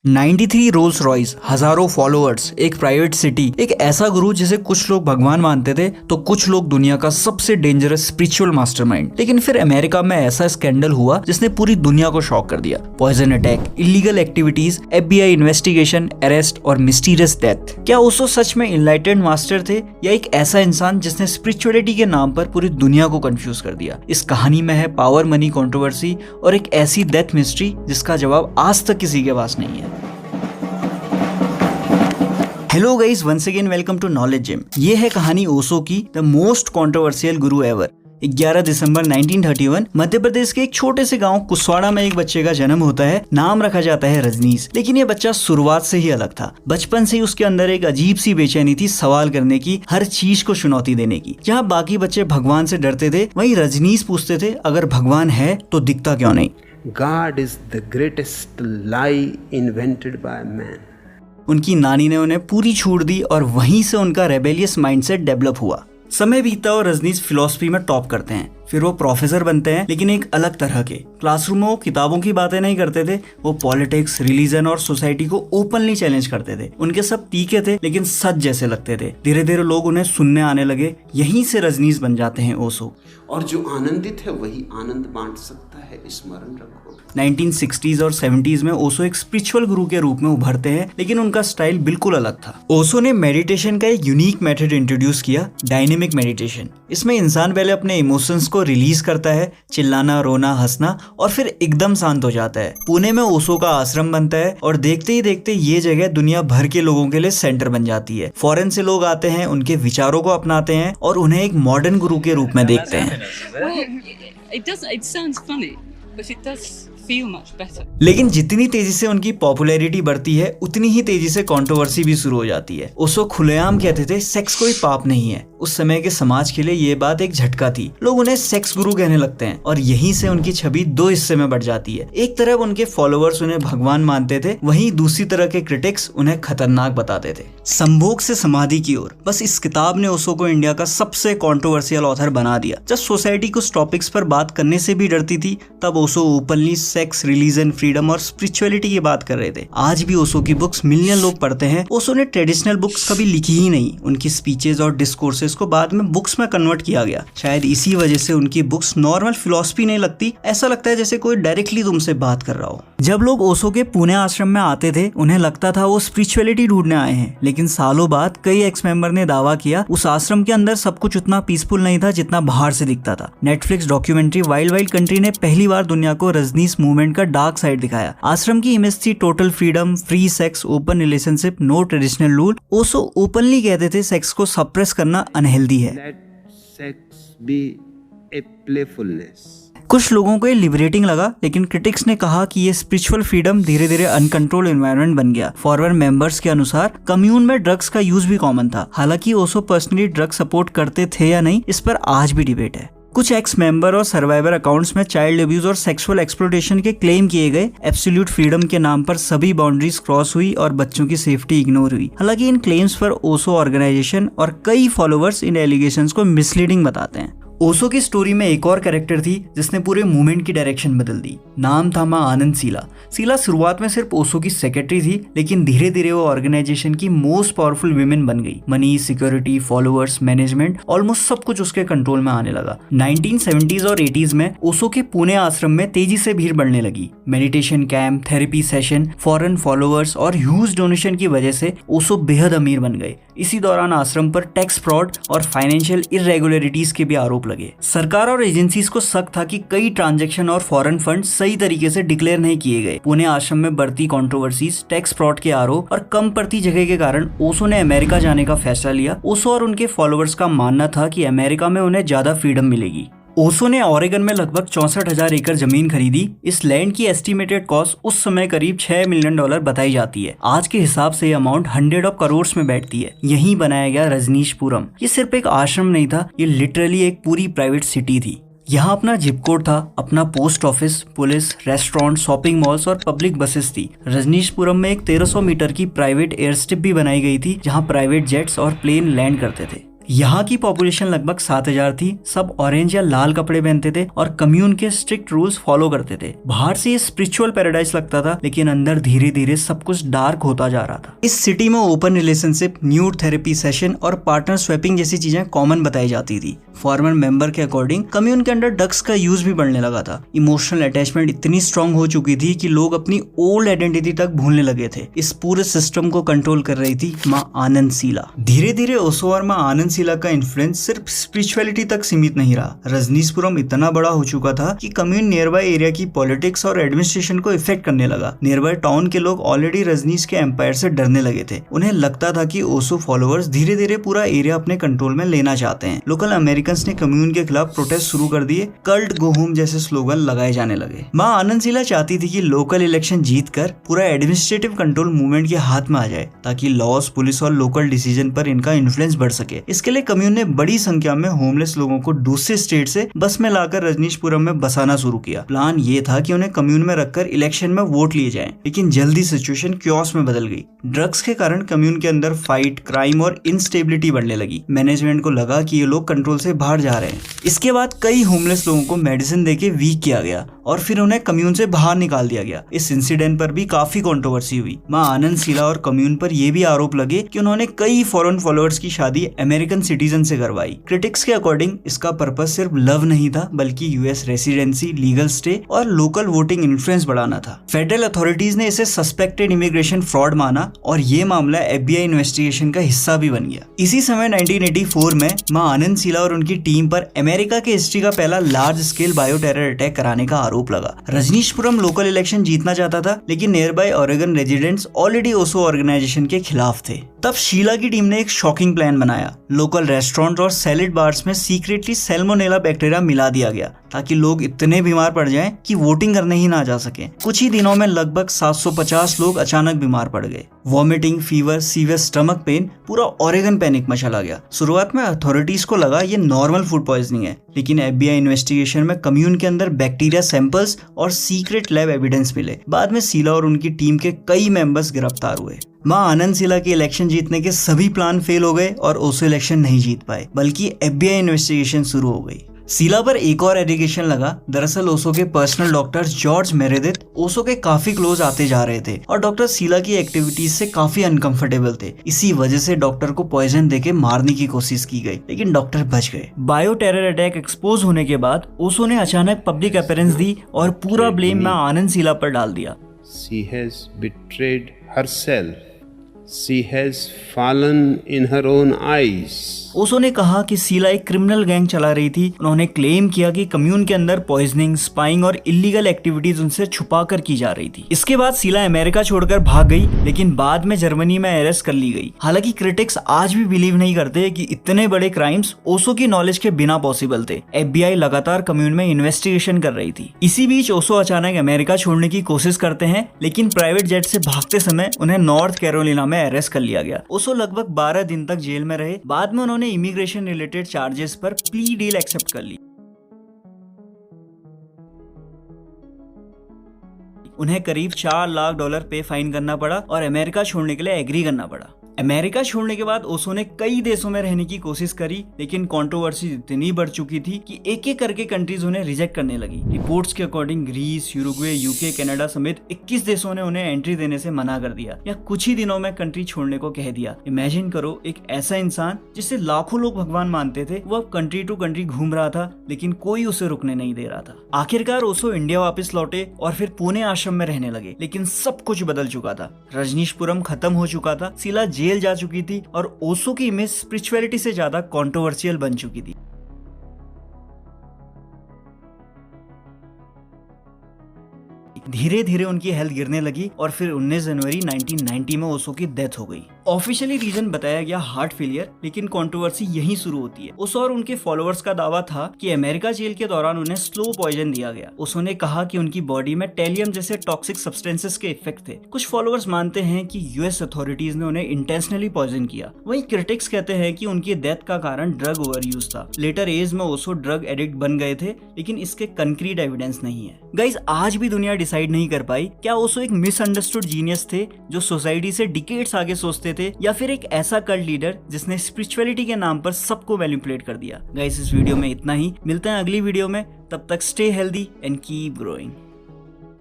93 Rolls Royce, हजारों followers, एक private city, एक ऐसा गुरु जिसे कुछ लोग भगवान मानते थे तो कुछ लोग दुनिया का सबसे डेंजरस स्पिरिचुअल मास्टरमाइंड। लेकिन फिर अमेरिका में ऐसा स्कैंडल हुआ जिसने पूरी दुनिया को शॉक कर दिया। Poison attack, illegal activities, FBI investigation, arrest और मिस्टीरियस डेथ। क्या ओशो सच में इनलाइटेंड मास्टर थे या एक ऐसा इंसान जिसने स्पिरिचुअलिटी के नाम पर पूरी दुनिया को कंफ्यूज कर दिया? इस कहानी में है पावर मनी कंट्रोवर्सी और एक ऐसी डेथ मिस्ट्री जिसका जवाब आज तक किसी के पास नहीं है। Hello guys, once again welcome to knowledge gym. ये है कहानी ओशो की, the most controversial guru ever. 11 दिसंबर 1931 मध्य प्रदेश के एक छोटे से गांव कुसवाड़ा में एक बच्चे का जन्म होता है। नाम रखा जाता है रजनीश। लेकिन ये बच्चा शुरुआत से ही अलग था। बचपन से ही उसके अंदर एक अजीब सी बेचैनी थी, सवाल करने की, हर चीज को चुनौती देने की। जहाँ बाकी बच्चे भगवान से डरते थे, वहीं रजनीश पूछते थे अगर भगवान है तो दिखता क्यों नहीं? God is the greatest lie invented by man. उनकी नानी ने उन्हें पूरी छूट दी और वहीं से उनका रेबेलियस माइंडसेट डेवलप हुआ। समय बीतता और रजनीश फिलॉसफी में टॉप करते हैं। फिर वो प्रोफेसर बनते हैं, लेकिन एक अलग तरह के। क्लासरूम में वो किताबों की बातें नहीं करते थे, वो पॉलिटिक्स, रिलीजन और सोसाइटी को ओपनली चैलेंज करते थे। उनके सब तीखे थे लेकिन सच जैसे लगते थे। धीरे धीरे लोग उन्हें सुनने आने लगे। यहीं से रजनीश बन जाते हैं ओशो। और जो आनंदित है वही आनंद बांट सकता है, स्मरण रखो। 1960s और 70s में ओशो एक स्पिरिचुअल गुरु के रूप में उभरते हैं, लेकिन उनका स्टाइल बिल्कुल अलग था। ओशो ने मेडिटेशन का एक यूनिक मेथड इंट्रोड्यूस किया, डायनेमिक मेडिटेशन। इसमें इंसान पहले अपने इमोशंस को रिलीज करता है, चिल्लाना, रोना, हंसना, और फिर एकदम शांत हो जाता है। पुणे में ओशो का आश्रम बनता है और देखते ही देखते ये जगह दुनिया भर के लोगों के लिए सेंटर बन जाती है। फॉरेन से लोग आते हैं, उनके विचारों को अपनाते हैं और उन्हें एक मॉडर्न गुरु के रूप में देखते हैं। लेकिन जितनी तेजी से उनकी पॉपुलैरिटी बढ़ती है, उतनी ही तेजी से कंट्रोवर्सी भी शुरू हो जाती है। ओशो खुलेआम कहते थे सेक्स कोई पाप नहीं है। उस समय के समाज के लिए ये बात एक झटका थी। लोग उन्हें सेक्स गुरु कहने लगते हैं और यहीं से उनकी छवि दो हिस्से में बढ़ जाती है। एक तरफ उनके फॉलोअर्स उन्हें भगवान मानते थे, वहीं दूसरी तरह के क्रिटिक्स उन्हें खतरनाक बताते थे। संभोग से समाधि की ओर, बस इस किताब ने ओशो को इंडिया का सबसे कंट्रोवर्शियल ऑथर बना दिया। जब सोसाइटी कुछ टॉपिक्स पर बात करने से भी डरती थी, तब Osho openly sex, religion, freedom और स्पिरिचुअलिटी की बात कर रहे थे। आज भी ओशो की बुक्स मिलियन लोग पढ़ते हैं। ओशो ने ट्रेडिशनल बुक्स कभी लिखी ही नहीं। उनकी स्पीचेस और डिस्कोर्सेस को बाद में बुक्स में कन्वर्ट किया गया। शायद इसी वजह से उनकी बुक्स नॉर्मल फिलॉसफी नहीं लगती। ऐसा लगता है जैसे कोई डायरेक्टली तुमसे बात कर रहा हो। जब लोग ओशो के पुणे आश्रम में आते थे, उन्हें लगता था वो स्पिरिचुअलिटी ढूंढने आए हैं। लेकिन सालों बाद कई एक्स मेंबर ने दावा किया उस आश्रम के अंदर सब कुछ उतना पीसफुल नहीं था जितना बाहर से दिखता था। Netflix documentary wild wild country ने पहली बार दुनिया को रजनीश मूवमेंट का डार्क साइड दिखाया। आश्रम की इमेज थी total freedom, free sex, open relationship, no traditional rule. Osho openly कहते थे सेक्स को सप्रेस करना अनहेल्दी है। Let sex be a playfulness. कुछ लोगों को ये लिबरेटिंग लगा, लेकिन क्रिटिक्स ने कहा कि ये स्पिरिचुअल फ्रीडम धीरे धीरे अनकंट्रोल्ड एनवायरनमेंट बन गया। फॉरवर्ड मेंबर्स के अनुसार कम्यून में ड्रग्स का यूज भी कॉमन था। हालांकि ओशो पर्सनली ड्रग सपोर्ट करते थे या नहीं, इस पर आज भी डिबेट है। कुछ एक्स मेंबर और सर्वाइवर अकाउंट्स में चाइल्ड अब्यूज और सेक्सुअल एक्सप्लॉयटेशन के क्लेम किए गए। एब्सोल्यूट फ्रीडम के नाम पर सभी बाउंड्रीज क्रॉस हुई और बच्चों की सेफ्टी इग्नोर हुई। हालांकि इन क्लेम्स पर ओशो ऑर्गेनाइजेशन और कई फॉलोअर्स इन एलिगेशंस को मिसलीडिंग बताते हैं। ओशो की स्टोरी में एक और कैरेक्टर थी जिसने पूरे मूवमेंट की डायरेक्शन बदल दी। नाम था मां आनंद शीला। शीला शुरुआत में सिर्फ ओशो की सेक्रेटरी थी, लेकिन धीरे धीरे वो ऑर्गेनाइजेशन की मोस्ट पावरफुल विमेन बन गई। Money, security, followers, management, almost सब कुछ उसके कंट्रोल में आने लगा। 1970s और 80s में ओशो के पुणे आश्रम में तेजी से भीड़ बढ़ने लगी। Meditation camp, therapy session, foreign followers और ह्यूज डोनेशन की वजह से ओशो बेहद अमीर बन गए। इसी दौरान आश्रम पर टैक्स फ्रॉड और फाइनेंशियल इरेगुलरिटीज के भी आरोप लगे। सरकार और एजेंसीज को शक था कि कई ट्रांजैक्शन और फॉरेन फंड सही तरीके से डिक्लेयर नहीं किए गए। पुणे आश्रम में बढ़ती कंट्रोवर्सीज, टैक्स फ्रॉड के आरोप और कम पड़ती जगह के कारण ओशो ने अमेरिका जाने का फैसला लिया। ओशो और उनके फॉलोअर्स का मानना था कि अमेरिका में उन्हें ज्यादा फ्रीडम मिलेगी। ओशो ने ओरेगन में लगभग 64,000 एकड़ जमीन खरीदी। इस लैंड की एस्टिमेटेड कॉस्ट उस समय करीब $6 मिलियन बताई जाती है। आज के हिसाब से ये अमाउंट 100 करोड़ में बैठती है। यहीं बनाया गया रजनीशपुरम। ये सिर्फ एक आश्रम नहीं था, ये लिटरली एक पूरी प्राइवेट सिटी थी। यहाँ अपना जिप कोड था, अपना post office, police, restaurant, shopping malls और पब्लिक बसेस थी। रजनीशपुरम में एक 1300 मीटर की प्राइवेट एयर स्ट्रिप भी बनाई गई थी, जहाँ प्राइवेट जेट्स और प्लेन लैंड करते थे। यहाँ की पॉपुलेशन लगभग 7,000 थी। सब ऑरेंज या लाल कपड़े पहनते थे और कम्यून के स्ट्रिक्ट रूल्स फॉलो करते थे। बाहर से ये स्पिरिचुअल पैराडाइज लगता था, लेकिन अंदर धीरे धीरे सब कुछ डार्क होता जा रहा था। इस सिटी में open relationship, nude therapy session और पार्टनर स्वैपिंग जैसी चीजें कॉमन बताई जाती थी। फॉर्मर मेंबर के अकॉर्डिंग कम्यून के अंदर ड्रग्स का यूज भी बढ़ने लगा था। इमोशनल अटैचमेंट इतनी स्ट्रांग हो चुकी थी कि लोग अपनी ओल्ड आइडेंटिटी तक भूलने लगे थे। इस पूरे सिस्टम को कंट्रोल कर रही थी माँ आनंद शीला। धीरे धीरे ओशो और माँ आनंद शीला का इन्फ्लुएंस सिर्फ स्पिरिचुअलिटी तक सीमित नहीं रहा। रजनीशपुरम इतना बड़ा हो चुका था कि कम्यून नियर बाय एरिया की पॉलिटिक्स और एडमिनिस्ट्रेशन को इफेक्ट करने लगा। नियर बाय टाउन के लोग ऑलरेडी रजनीश के एम्पायर से डरने लगे थे। उन्हें लगता था कि ओशो फॉलोअर्स धीरे धीरे पूरा एरिया अपने कंट्रोल में लेना चाहते हैं। लोकल अमेरिकन ने कम्यून के खिलाफ प्रोटेस्ट शुरू कर दिए। कल्ट गो होम जैसे स्लोगन लगाए जाने लगे। माँ आनंद शीला चाहती थी कि लोकल इलेक्शन जीतकर पूरा एडमिनिस्ट्रेटिव कंट्रोल मूवमेंट के हाथ में आ जाए, ताकि लॉस, पुलिस और लोकल डिसीजन पर इनका इन्फ्लुएंस बढ़ सके। इसके लिए कम्यून ने बड़ी संख्या में होमलेस लोगों को दूसरे स्टेट से बस में लाकर रजनीशपुरम में बसाना शुरू किया। प्लान ये था कि उन्हें कम्यून में रखकर इलेक्शन में वोट लिए जाएं, लेकिन जल्दी सिचुएशन क्योस में बदल गई। ड्रग्स के कारण कम्यून के अंदर फाइट, क्राइम और इनस्टेबिलिटी बढ़ने लगी। मैनेजमेंट को लगा कि ये लोग कंट्रोल से बाहर जा रहे हैं। इसके बाद कई होमलेस लोगों को मेडिसिन देके वीक किया गया और फिर उन्हें कम्यून से बाहर निकाल दिया गया। इस इंसिडेंट पर भी काफी कंट्रोवर्सी हुई। माँ आनंद शीला और कम्यून पर यह भी आरोप लगे कि उन्होंने कई फॉरेन फॉलोअर्स की शादी अमेरिकन सिटीजन से करवाई। क्रिटिक्स के अकॉर्डिंग इसका पर्पस सिर्फ लव नहीं था, बल्कि यूएस रेसिडेंसी, लीगल स्टे और लोकल वोटिंग इन्फ्लुएंस बढ़ाना था। फेडरल अथॉरिटीज ने इसे सस्पेक्टेड इमिग्रेशन फ्रॉड माना और ये मामला FBI इन्वेस्टिगेशन का हिस्सा भी बन गया। इसी समय 1984 में माँ आनंद शीला और उनकी टीम पर अमेरिका के हिस्ट्री का पहला large scale bio terror attack कराने का आरोप लगा। रजनीशपुरम लोकल इलेक्शन जीतना चाहता था, लेकिन near by Oregon residents already Osho organisation के खिलाफ थे। तब शीला की टीम ने एक शॉकिंग प्लान बनाया। लोकल रेस्टोरेंट और सैलेड बार्स में सीक्रेटली सैल्मोनेला बैक्टीरिया मिला दिया गया, ताकि लोग इतने बीमार पड़ जाएं कि वोटिंग करने ही ना जा सके। कुछ ही दिनों में लगभग 750 लोग अचानक बीमार पड़ गए। Vomiting, fever, severe stomach pain, पूरा ओरेगन पैनिक मचा गया। शुरुआत में अथॉरिटीज को लगा ये नॉर्मल फूड पॉइजनिंग है, लेकिन FBI इन्वेस्टिगेशन में कम्यून के अंदर बैक्टीरिया सैंपल्स और सीक्रेट लैब एविडेंस मिले। बाद में शीला और उनकी टीम के कई मेंबर्स गिरफ्तार हुए। माँ आनंद शीला के इलेक्शन जीतने के सभी प्लान फेल हो गए और ओशो इलेक्शन नहीं जीत पाए, बल्कि FBI इन्वेस्टिगेशन शुरू हो गई। शीला पर एक और एलिगेशन लगा। दरअसल ओशो के personal doctor George Meredith Osho के काफी क्लोज आते जा रहे थे और डॉक्टर शीला की एक्टिविटीज से काफी अनकंफर्टेबल थे। इसी वजह से डॉक्टर को पॉइजन देके मारने की कोशिश की गई, लेकिन डॉक्टर बच गए। बायो टेरर अटैक एक्सपोज होने के बाद ओशो ने अचानक पब्लिक अपीयरेंस दी और पूरा ब्लेम माँ आनंद शीला पर डाल दिया। She has betrayed herself. She has fallen in her own eyes. Osho ने कहा कि शीला एक क्रिमिनल गैंग चला रही थी। उन्होंने क्लेम किया कि कम्यून के अंदर पॉइजनिंग, स्पाइंग और इलीगल एक्टिविटीज उनसे छुपा कर की जा रही थी। इसके बाद शीला अमेरिका छोड़कर भाग गई, लेकिन बाद में जर्मनी में अरेस्ट कर ली गई। हालांकि क्रिटिक्स आज भी बिलीव नहीं करते कि इतने बड़े क्राइम्स ओशो की नॉलेज के बिना पॉसिबल थे। FBI लगातार कम्यून में इन्वेस्टिगेशन कर रही थी। इसी बीच ओशो अचानक अमेरिका छोड़ने की कोशिश करते हैं, लेकिन प्राइवेट जेट से भागते समय उन्हें नॉर्थ कैरोलिना में अरेस्ट कर लिया गया। ओशो लगभग 12 दिन तक जेल में रहे। बाद में उन्होंने इमिग्रेशन रिलेटेड चार्जेस पर प्ली डील एक्सेप्ट कर ली। उन्हें करीब $4 लाख पे फाइन करना पड़ा और अमेरिका छोड़ने के लिए एग्री करना पड़ा। अमेरिका छोड़ने के बाद ओशो ने कई देशों में रहने की कोशिश करी, लेकिन कंट्रोवर्सी इतनी बढ़ चुकी थी कि एक एक करके कंट्रीज उन्हें रिजेक्ट करने लगी। रिपोर्ट्स के according Greece, Uruguay, UK, Canada समेत 21 देशों ने उन्हें एंट्री देने से मना कर दिया या कुछ ही दिनों में कंट्री छोड़ने को कह दिया। इमेजिन करो, एक ऐसा इंसान जिसे लाखों लोग भगवान मानते थे, वो अब कंट्री टू कंट्री घूम रहा था, लेकिन कोई उसे रुकने नहीं दे रहा था। आखिरकार ओशो इंडिया वापस लौटे और फिर पुणे आश्रम में रहने लगे, लेकिन सब कुछ बदल चुका था। रजनीशपुरम खत्म हो चुका था, शीला जेल जा चुकी थी और ओशो की इमेज स्पिरिचुअलिटी से ज्यादा कंट्रोवर्शियल बन चुकी थी। धीरे धीरे उनकी हेल्थ गिरने लगी और फिर 19 जनवरी 1990 में ओशो की डेथ हो गई। ऑफिशियली रीजन बताया गया हार्ट फेलियर, लेकिन कंट्रोवर्सी यहीं शुरू होती है। ओशो और उनके फॉलोअर्स का दावा था कि अमेरिका जेल के दौरान उन्हें स्लो पॉइजन दिया गया। ओशो ने कहा कि उनकी बॉडी में टेलियम जैसे टॉक्सिक सब्सटेंसेस के इफेक्ट थे। कुछ फॉलोअर्स मानते हैं कि यूएस अथॉरिटीज ने उन्हें इंटेंशनली पॉइजन किया। वहीं क्रिटिक्स कहते हैं कि उनकी डेथ का कारण ड्रग ओवर यूज था। लेटर एज में ओशो ड्रग एडिक्ट बन गए थे, लेकिन इसके कंक्रीट एविडेंस नहीं है। गाइस, आज भी दुनिया डिसाइड नहीं कर पाई क्या ओशो एक मिसअंडरस्टूड जीनियस थे जो सोसाइटी से डिकेड्स आगे सोचते थे, या फिर एक ऐसा कल्ट लीडर जिसने स्पिरिचुअलिटी के नाम पर सबको मैनिपुलेट कर दिया। गाइस इस वीडियो में इतना ही, मिलते हैं अगली वीडियो में, तब तक stay healthy and keep growing.